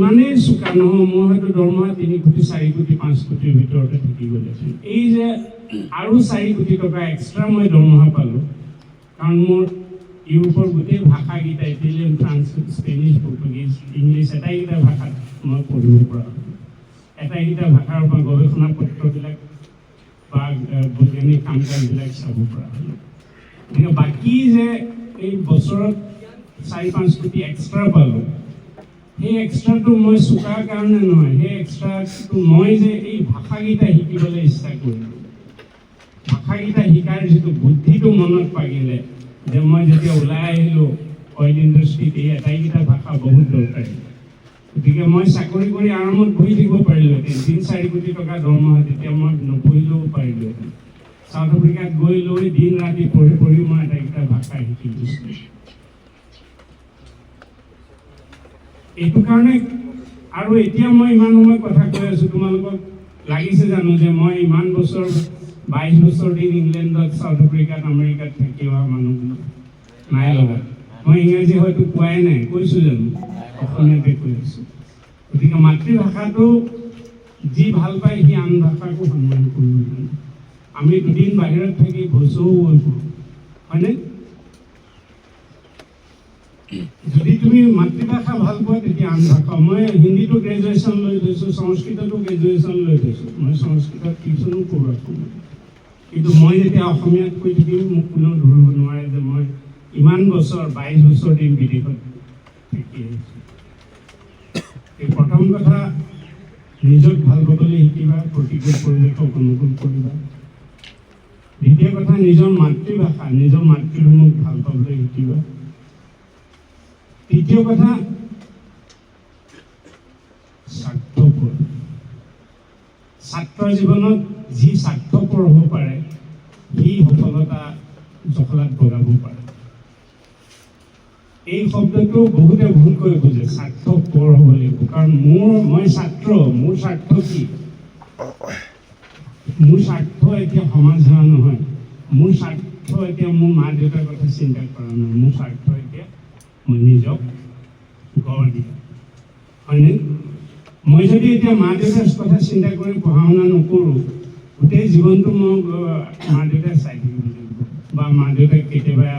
ইমানেই চোকা নহয়, মোৰ হয়তো দৰমহা 3 কোটি 4 কোটি 5 কোটিৰ ভিতৰতে থাকি গ'লেচোন। এই যে আৰু 4 কোটি টকা এক্সট্ৰা মই দৰমহা পালোঁ, কাৰণ মোৰ ইউৰোপৰ গোটেই ভাষাকেইটা Italian, France, Spanish, Portuguese, English এটাইকেইটা ভাষাত মই পঢ়িব পৰা হ'লোঁ। এটাইকেইটা ভাষাৰ পৰা গৱেষণা পত্ৰবিলাক বা বৈজ্ঞানিক কাম কাজবিলাক চাব পৰা হ'লোঁ। গতিকে বাকী যে এই বছৰত 4-5 কোটি এক্সট্ৰা পালোঁ, সেই এক্সট্ৰাটো মই চোকাৰ কাৰণে নহয়, সেই এক্সট্ৰাটো মই যে এই ভাষাকেইটা শিকিবলৈ ইচ্ছা কৰিলোঁ, ভাষাকেইটা শিকাৰ যিটো বুদ্ধিটো মনত পাগিলে, যে মই যেতিয়া ওলাই আহিলোঁ অইল ইণ্ডাষ্ট্ৰীত, এই এটাইকেইটা ভাষা বহুত দৰকাৰী। গতিকে মই চাকৰি কৰি আৰামত বহি থাকিব পাৰিলোঁহেঁতেন, 3-4 কোটি টকা দৰমহা, তেতিয়া মই নপঢ়িলেও পাৰিলোঁহেঁতেন। চাউথ আফ্ৰিকাত গৈ লৈ দিন ৰাতি পঢ়ি পঢ়ি মই এটাইকেইটা ভাষা শিকি গৈছিলোঁ। এইটো কাৰণে আৰু এতিয়া মই ইমান সময় কথা কৈ আছোঁ, তোমালোকক লাগিছে জানো যে মই ইমান বছৰ 22 বছৰ দিন ইংলেণ্ডত, চাউথ আফ্ৰিকাত, আমেৰিকাত থাকি অহা মানুহ নাই লগা। মই ইংৰাজী হয়তো কোৱাই নাই, কৈছোঁ জানো? অসমীয়াতে কৈ আছোঁ। গতিকে মাতৃভাষাটো যি ভাল পায় সি আন ভাষাকো সন্মান কৰিব জানে। আমি দুদিন বাহিৰত থাকি ভোজও কৰোঁ, হয়নে? যদি তুমি মাতৃভাষা ভাল পোৱা তেতিয়া আন ভাষা, মই হিন্দীটো গ্ৰেজুৱেশ্যন লৈ থৈছোঁ, সংস্কৃততো গ্ৰেজুৱেশ্যন লৈ থৈছোঁ, মই সংস্কৃতত টিউশ্যনো কৰোঁ অসমত। কিন্তু মই যেতিয়া অসমীয়াত কৈ থাকিম, মোক কোনেও ধৰিব নোৱাৰে যে মই ইমান বছৰ 22 বছৰ দিন বিদেশত থাকি আহিছোঁ। এই প্ৰথম কথা, নিজক ভাল পাবলৈ শিকিবা, প্ৰতিকূল পৰিৱেশক অনুকূল কৰিবা। দ্বিতীয় কথা, নিজৰ মাতৃভাষা, নিজৰ মাতৃভূমিক ভাল পাবলৈ শিকিবা। তৃতীয় কথা, স্বাৰ্থপৰ। ছাত্ৰ জীৱনত যি স্বাৰ্থপৰ হ'ব পাৰে, সি সফলতা জখলাত বগাব পাৰে। এই শব্দটো বহুতে ভুলকৈ বুজে, স্বাৰ্থপৰ হ'ব লাগিব। কাৰণ মই ছাত্ৰ, মোৰ স্বাৰ্থ কি? মোৰ স্বাৰ্থ এতিয়া সমাজ সেৱা নহয়, মোৰ স্বাৰ্থ এতিয়া মোৰ মা দেউতাৰ কথা চিন্তা কৰা নহয়, মোৰ স্বাৰ্থ এতিয়া মই নিজক গঢ় দিয়া, হয়নে? মই যদি এতিয়া মা দেউতাৰ কথা চিন্তা কৰি পঢ়া শুনা নকৰোঁ, গোটেই জীৱনটো মই মা দেউতাক চাই থাকিব লাগিব, বা মা দেউতাক কেতিয়াবা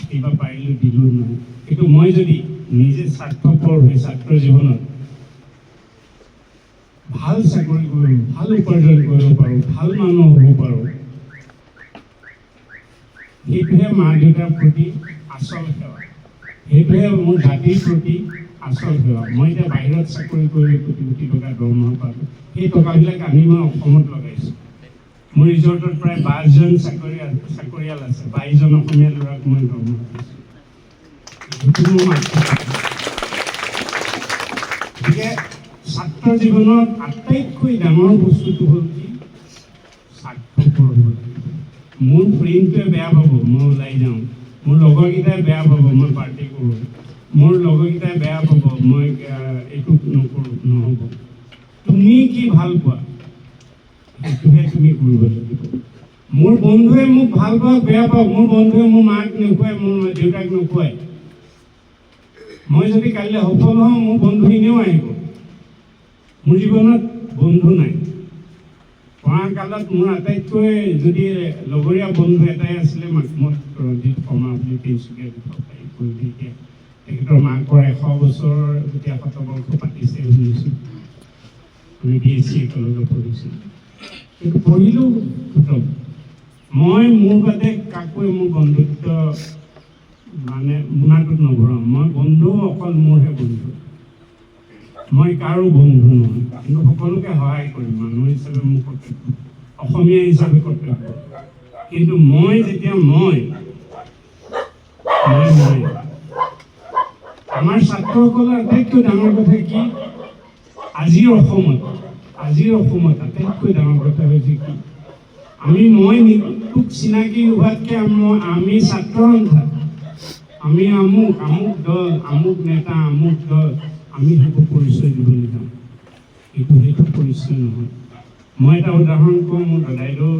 কিবা পাৰিলোঁ দিলোঁ নহয়। কিন্তু মই যদি নিজে স্বাৰ্থপৰ হৈ ছাত্ৰ জীৱনত ভাল চাকৰি কৰোঁ, ভাল উপাৰ্জন কৰিব পাৰোঁ, ভাল মানুহ হ'ব পাৰোঁ, সেইটোহে মা দেউতাৰ প্ৰতি আচল সেৱা, সেইটোহে মোৰ জাতিৰ প্ৰতি আচল সেৱা। মই এতিয়া বাহিৰত চাকৰি কৰি কোটি কোটি টকা দৰমহা পালোঁ, সেই টকাবিলাক আনি মই অসমত লগাইছোঁ। মোৰ ৰিজৰ্টত প্ৰায় 22জন চাকৰিয়াল আছে, 22জন অসমীয়া ল'ৰাক মই দৰমহা দিছোঁ। গতিকে ছাত্ৰ জীৱনত আটাইতকৈ ডাঙৰ বস্তুটো হ'ল কি? স্বাৰ্থপৰ হ'ব লাগিব। মোৰ ফ্ৰেণ্ডটোৱে বেয়া পাব মই ওলাই যাওঁ, মোৰ লগৰকেইটাই বেয়া পাব মই পাৰ্টি কৰোঁ, মোৰ লগৰকেইটাই বেয়া পাব মই এইটো নকৰোঁ, নহ'ব। তুমি কি ভাল পোৱা সেইটোহে তুমি কৰিব লাগিব। মোৰ বন্ধুৱে মোক ভাল পাওক বেয়া পাওক, মোৰ বন্ধুৱে মোৰ মাক নোখোৱাই, মোৰ দেউতাক নোখোৱাই, মই যদি কাইলৈ সফল হওঁ মোৰ বন্ধুখিনিও আহিব। মোৰ জীৱনত বন্ধু নাই। পঢ়া কালত মোৰ আটাইতকৈ যদি লগৰীয়া বন্ধু এটাই আছিলে, মাকমত ৰঞ্জিত শৰ্মা বুলি তিনিচুকীয়া কৰিলে। এতিয়া তেখেতৰ মাকৰ 100 বছৰ যেতিয়া শতবৰ্ষ পাতিছে শুনিছোঁ, আমি BSc একেলগে পঢ়িছিলোঁ। কিন্তু পঢ়িলোঁ খতম। মই মোৰ বাদে কাকোৱে মোৰ বন্ধুত্ব মানে মোনাটোত নভৰাওঁ। মই বন্ধু অকল মোৰহে বন্ধু, মই কাৰো বন্ধু নহয়। কিন্তু সকলোকে সহায় কৰিম, মানুহ হিচাপে মোৰ কৰ্তব্য, অসমীয়া হিচাপে কৰ্তব্য। কিন্তু মই যেতিয়া মই আমাৰ ছাত্ৰসকলৰ আটাইতকৈ ডাঙৰ কথা কি? আজিৰ অসমত আটাইতকৈ ডাঙৰ কথা হৈছে কি? মই তোক চিনাকি হোৱাতকৈ আমি ছাত্ৰ সন্থা, আমি আমুক দল, আমুক নেতা, আমুক দল, আমি সেইবোৰ পৰিচয় দিবলৈ যাওঁ। সেইটো পৰিচয় নহয়। মই এটা উদাহৰণ কওঁ, মোৰ দদাইদেউ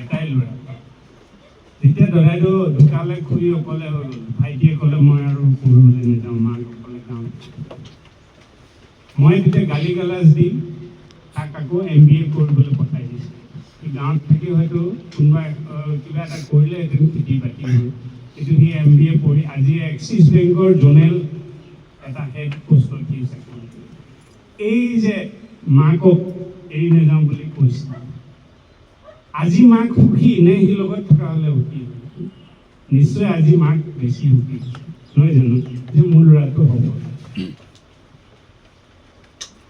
এটাই ল'ৰা। যেতিয়া দদাইদেউ ঢুকালে, খুৰী অকলে হৈ গ'ল, ভাইটিয়ে ক'লে মই আৰু পঢ়িবলৈ নাযাওঁ, মাক অকলে যাওঁ। মই তেতিয়া গালি গালাজ দি তাক আকৌ MBA কৰিবলৈ পঠাই দিছোঁ। গাঁৱত থাকি হয়তো কোনোবা কিবা এটা কৰিলে সেইটো খেতি বাতি হয়, কিন্তু সি MBA পঢ়ি আজি এক্সিছ বেংকৰ জোনেল এটা হেড পোষ্টত সি চাকৰি কৰে। এই যে মাকক এৰি নাযাওঁ বুলি কৈছে, আজি মাক সুখী নে সি লগত থকা হ'লে সুখী? নিশ্চয় আজি মাক বেছি সুখী, নহয় জানো, যে মোৰ ল'ৰাটো হ'ব।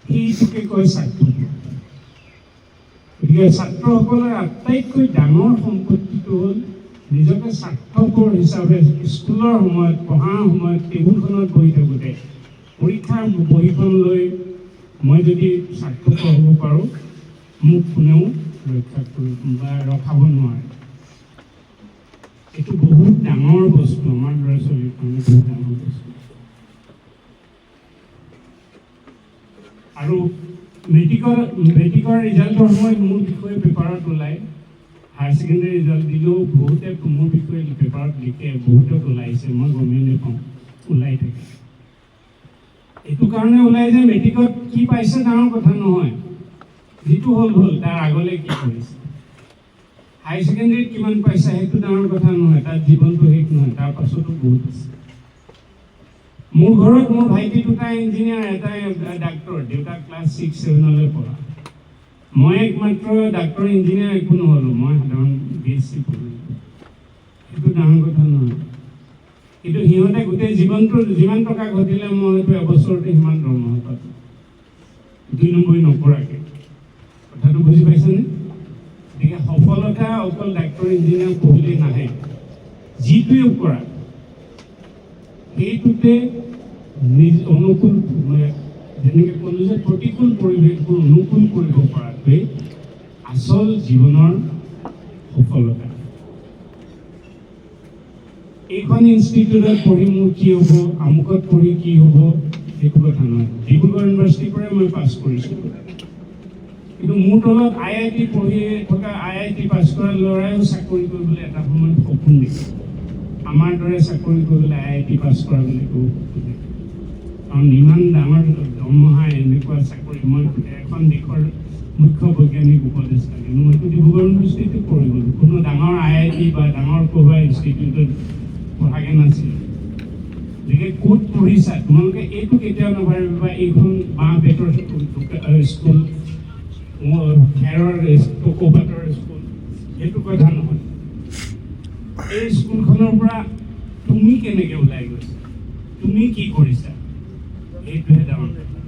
সেইটোকে কয় স্বাৰ্থপৰ। গতিকে ছাত্ৰসকলৰ আটাইতকৈ ডাঙৰ সম্পত্তিটো হ'ল নিজকে স্বাৰ্থপৰ হিচাপে স্কুলৰ সময়ত, পঢ়াৰ সময়ত, টেবুলখনত বহি থাকোঁতে পৰীক্ষাৰ বহীখন লৈ মই যদি স্বাৰ্থপৰ হ'ব পাৰোঁ, মোক কোনেও ৰক্ষা কৰিব বা ৰখাব নোৱাৰে। এইটো বহুত ডাঙৰ বস্তু, আমাৰ ল'ৰা ছোৱালীৰ কাৰণে বহুত ডাঙৰ বস্তু। আৰু মেট্ৰিকৰ ৰিজাল্টৰ সময়ত মোৰ বিষয়ে পেপাৰত ওলায়, হায়াৰ ছেকেণ্ডেৰী ৰিজাল্ট দিলেও বহুতে মোৰ বিষয়ে পেপাৰত লিখে, বহুতত ওলাইছে, মই গমেই নাপাওঁ, ওলাই থাকে। এইটো কাৰণে ওলাই যে মেট্ৰিকত কি পাইছে ডাঙৰ কথা নহয়, যিটো হ'ল হ'ল, তাৰ আগলৈ কি কৰিছে। হায়াৰ ছেকেণ্ডেৰীত কিমান পাইছে সেইটো ডাঙৰ কথা নহয়, তাত জীৱনটো শেষ নহয়, তাৰ পাছতো বহুত আছে। মোৰ ঘৰত মোৰ ভাইটি দুটা ইঞ্জিনিয়াৰ, এটাই ডাক্তৰ, দেউতা ক্লাছ 6-7লৈ পঢ়া। মই একমাত্ৰ ডাক্তৰ ইঞ্জিনিয়াৰ একো নহ'লোঁ, মই সাধাৰণ BSc পঢ়িলোঁ। সেইটো ডাঙৰ কথা নহয়, কিন্তু সিহঁতে গোটেই জীৱনটো যিমান টকা ঘটিলে মই হয়তো এবছৰতে সিমান দৰমহা পালোঁ, 2 নম্বৰ নপৰাকৈ। কথাটো বুজি পাইছেনে? গতিকে সফলতা অকল ডাক্তৰ ইঞ্জিনিয়াৰ পঢ়িলে নাহে, যিটোৱে কৰা সেইটোতে নিজ অনুকূল, যেনেকৈ ক'লোঁ যে প্ৰতিকূল পৰিৱেশবোৰ অনুকূল কৰিব পৰাটোৱে আচল জীৱনৰ সফলতা। এইখন ইনষ্টিটিউটত পঢ়ি মোৰ কি হ'ব, আমুকত পঢ়ি কি হ'ব, সেইটো কথা নহয়। ডিব্ৰুগড় ইউনিভাৰ্চিটিৰ পৰাই মই পাছ কৰিছোঁ, কিন্তু মোৰ তলত IIT পঢ়ি থকা, IIT পাছ কৰা ল'ৰাইও চাকৰি কৰিবলৈ এটা সময়ত সপোন দেখে। আমাৰ দৰে চাকৰি কৰিবলৈ IIT পাছ কৰা বুলি একো সপোন দেখে, কাৰণ ইমান ডাঙৰ দৰমহা, এনেকুৱা চাকৰি। মই এখন দেশৰ মুখ্য বৈজ্ঞানিক উপদেষ্টা, কিন্তু মইতো ডিব্ৰুগড় ইউনিভাৰ্চিটিতে পঢ়ি গ'লোঁ, কোনো ডাঙৰ IIT বা ডাঙৰ পঢ়োৱা ইনষ্টিটিউটত পঢ়াকৈ নাছিলোঁ। গতিকে ক'ত পঢ়িছা তোমালোকে এইটো কেতিয়াও নাভাবিবা এইখন বাঁহ বেতৰ স্কুল, খেৰৰ টকৌপাতৰ স্কুল, সেইটো কথা নহয়। এই স্কুলখনৰ পৰা তুমি কেনেকৈ ওলাই গৈছা, তুমি কি কৰিছা, সেইটোহে ডাঙৰ কথা।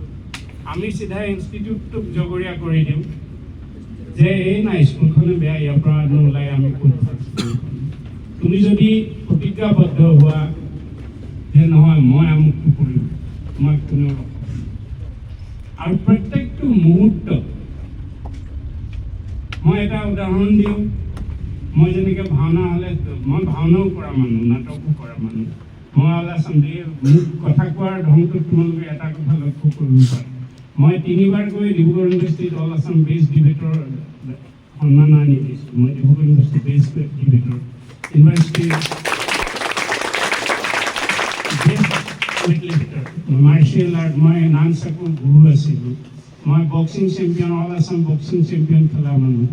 আমি চিধা ইনষ্টিটিউটটোক জগৰীয়া কৰি দিওঁ যে এই নাই স্কুলখনে বেয়া, ইয়াৰ পৰা নোলাই আমি ক'ত ফাৰ্ষ্ট কৰিম। তুমি যদি প্ৰতিজ্ঞাবদ্ধ হোৱা যে নহয় মই আমুকটো কৰিম, তোমাক কোনেও ৰখাব। আৰু প্ৰত্যেকটো মুহূৰ্তত মই এটা উদাহৰণ দিওঁ, মই যেনেকৈ ভাওনা হ'লে, মই ভাওনাও কৰা মানুহ, নাটকো কৰা মানুহ, মই মোক কথা কোৱাৰ ঢংটোত তোমালোকে এটা কথা লক্ষ্য কৰিব পাৰে। মই 3বাৰকৈ ডিব্ৰুগড় ইউনিভাৰ্চিটিত অল আছাম বেষ্ট ডিবেটৰ সন্মান আনি দিছোঁ। মই ডিব্ৰুগড় ইউনিভাৰ্চিটি বেষ্ট ডিবেটৰ, ইউনিভাৰ্চিটিৰ মাৰ্চিয়েল আৰ্ট, মই নানচাকুৰ গুৰু আছিলোঁ, মই boxing champion, all Assam boxing champion খেলা মানুহ।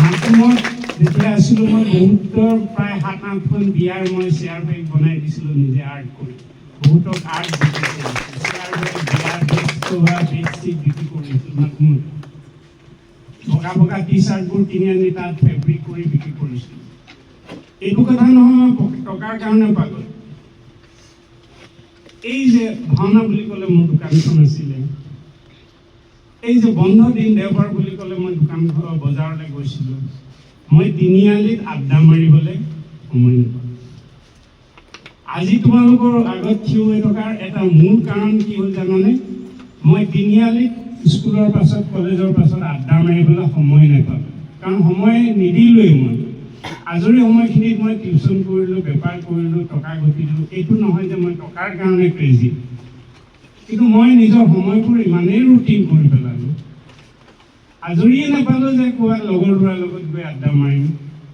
মাধ্যমত যেতিয়া আছিলোঁ মই বহুতৰ প্ৰায় 7-8খন বিয়াৰ মই চেয়াৰ বেগ বনাই দিছিলোঁ নিজে আৰ্ট কৰি, বহুতক আৰ্ট বিক্ৰী কৰিছিলোঁ, চেয়াৰ বেগ, বিয়াৰ বেগ, কভাৰ, বেডশ্বীট বিক্ৰী কৰিছিলোঁ। মাধ্যমত বগা বগা টি-চাৰ্টবোৰ কিনি আনি তাত ফেব্ৰিক কৰি বিক্ৰী কৰিছিলোঁ। এইটো কথা নহয় টকাৰ কাৰণে পাগল। এই যে ভাওনা বুলি ক'লে মোৰ দোকানখন আছিলে, এই যে বন্ধ দিন দেওবাৰ বুলি ক'লে মই দোকানঘৰ বজাৰলৈ গৈছিলোঁ, মই তিনিআলিত আড্ডা মাৰিবলৈ সময় নাপাওঁ। আজি তোমালোকৰ আগত থিয় হৈ থকাৰ এটা মূল কাৰণ কি হ'ল জানানে? মই তিনিআলিত স্কুলৰ পাছত, কলেজৰ পাছত আড্ডা মাৰিবলৈ সময় নাপালোঁ, কাৰণ সময় নিদিলোৱেই। মই আজৰি সময়খিনিত মই টিউশ্যন কৰিলোঁ, বেপাৰ কৰিলোঁ, টকা ঘটিলোঁ। এইটো নহয় যে মই টকাৰ কাৰণে ক্ৰেজি, কিন্তু মই নিজৰ সময়বোৰ ইমানেই ৰুটিন কৰি পেলালোঁ, আজৰিয়ে নাপালোঁ যে ক'ৰবাত লগৰ ল'ৰাৰ লগত গৈ আড্ডা মাৰিম,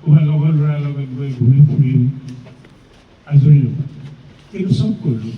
ক'ৰবাত লগৰ ল'ৰাৰ লগত গৈ ঘূৰি ফুৰিম, আজৰি নাপালোঁ, কিন্তু চব কৰিলোঁ।